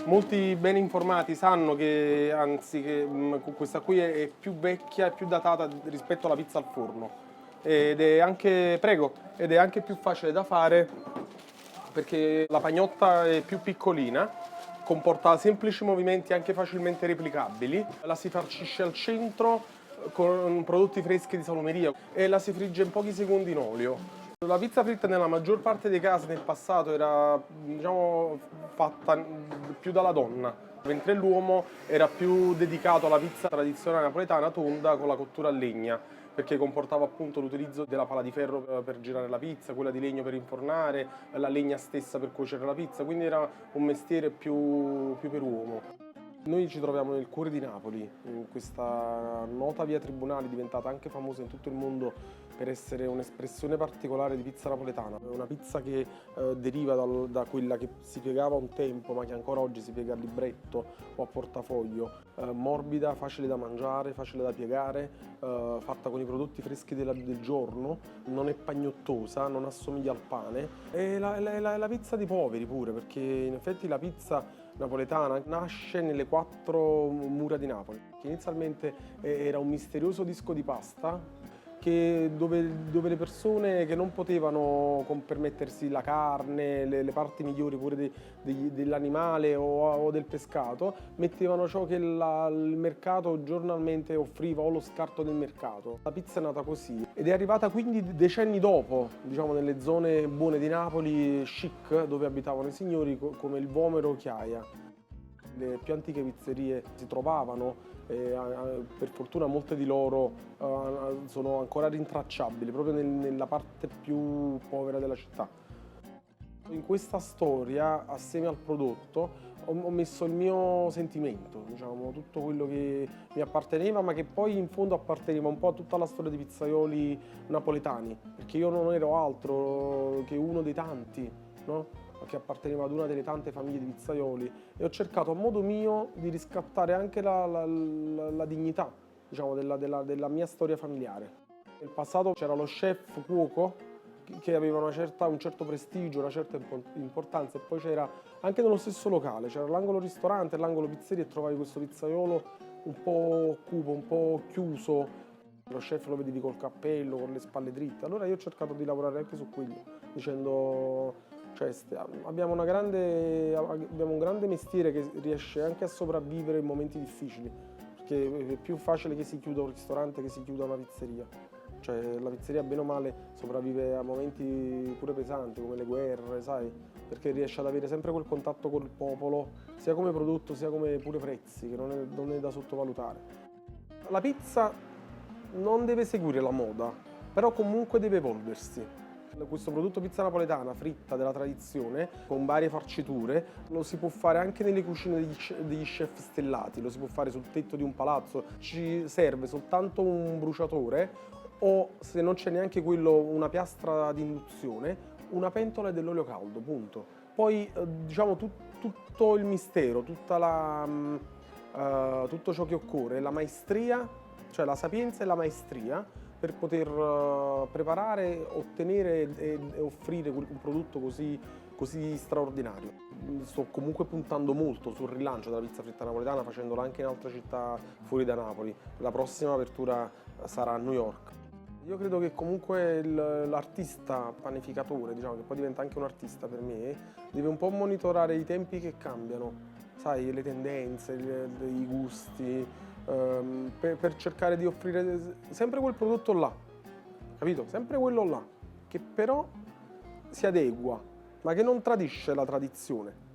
Molti ben informati sanno che, anzi, che questa qui è più vecchia e più datata rispetto alla pizza al forno. Ed è anche più facile da fare perché la pagnotta è più piccolina, comporta semplici movimenti anche facilmente replicabili, la si farcisce al centro con prodotti freschi di salumeria e la si frigge in pochi secondi in olio. La pizza fritta nella maggior parte dei casi nel passato era, diciamo, fatta più dalla donna, mentre l'uomo era più dedicato alla pizza tradizionale napoletana tonda con la cottura a legna, perché comportava appunto l'utilizzo della pala di ferro per girare la pizza, quella di legno per infornare, la legna stessa per cuocere la pizza, quindi era un mestiere più per uomo. Noi ci troviamo nel cuore di Napoli, in questa nota via Tribunali diventata anche famosa in tutto il mondo per essere un'espressione particolare di pizza napoletana. È una pizza che deriva da quella che si piegava un tempo, ma che ancora oggi si piega a libretto o a portafoglio. Morbida, facile da mangiare, facile da piegare, fatta con i prodotti freschi del giorno, non è pagnottosa, non assomiglia al pane. È la pizza dei poveri pure, perché in effetti la pizza napoletana nasce nelle quattro mura di Napoli, che inizialmente era un misterioso disco di pasta dove le persone che non potevano permettersi la carne, le parti migliori pure dell'animale o del pescato, mettevano ciò che il mercato giornalmente offriva o lo scarto del mercato. La pizza è nata così ed è arrivata quindi decenni dopo, diciamo nelle zone buone di Napoli, chic, dove abitavano i signori come il Vomero o Chiaia. Le più antiche pizzerie si trovavano, per fortuna molte di loro sono ancora rintracciabili proprio nella parte più povera della città. In questa storia, assieme al prodotto, ho messo il mio sentimento, diciamo, tutto quello che mi apparteneva, ma che poi in fondo apparteneva un po' a tutta la storia dei pizzaioli napoletani, perché io non ero altro che uno dei tanti, no? Che apparteneva ad una delle tante famiglie di pizzaioli e ho cercato a modo mio di riscattare anche la dignità, diciamo, della mia storia familiare. Nel passato c'era lo chef cuoco che aveva un certo prestigio, una certa importanza, e poi c'era anche nello stesso locale, c'era l'angolo ristorante e l'angolo pizzeria e trovavi questo pizzaiolo un po' cupo, un po' chiuso. Lo chef lo vedevi col cappello, con le spalle dritte. Allora io ho cercato di lavorare anche su quello, dicendo, cioè, abbiamo un grande mestiere che riesce anche a sopravvivere in momenti difficili, perché è più facile che si chiuda un ristorante che si chiuda una pizzeria. Cioè, la pizzeria bene o male sopravvive a momenti pure pesanti come le guerre, sai? Perché riesce ad avere sempre quel contatto col popolo, sia come prodotto sia come pure prezzi, che non è da sottovalutare. La pizza non deve seguire la moda, però comunque deve evolversi. Questo prodotto pizza napoletana fritta della tradizione, con varie farciture, lo si può fare anche nelle cucine degli chef stellati, lo si può fare sul tetto di un palazzo, ci serve soltanto un bruciatore o, se non c'è neanche quello, una piastra di induzione, una pentola e dell'olio caldo, punto. Poi diciamo tutto il mistero, tutto ciò che occorre, la maestria, cioè la sapienza e la maestria per poter preparare, ottenere e offrire un prodotto così straordinario. Sto comunque puntando molto sul rilancio della pizza fritta napoletana, facendola anche in altre città fuori da Napoli. La prossima apertura sarà a New York. Io credo che comunque l'artista panificatore, diciamo, che poi diventa anche un artista per me, deve un po' monitorare i tempi che cambiano, sai, le tendenze, i gusti, per cercare di offrire sempre quel prodotto là, capito? Sempre quello là, che però si adegua, ma che non tradisce la tradizione.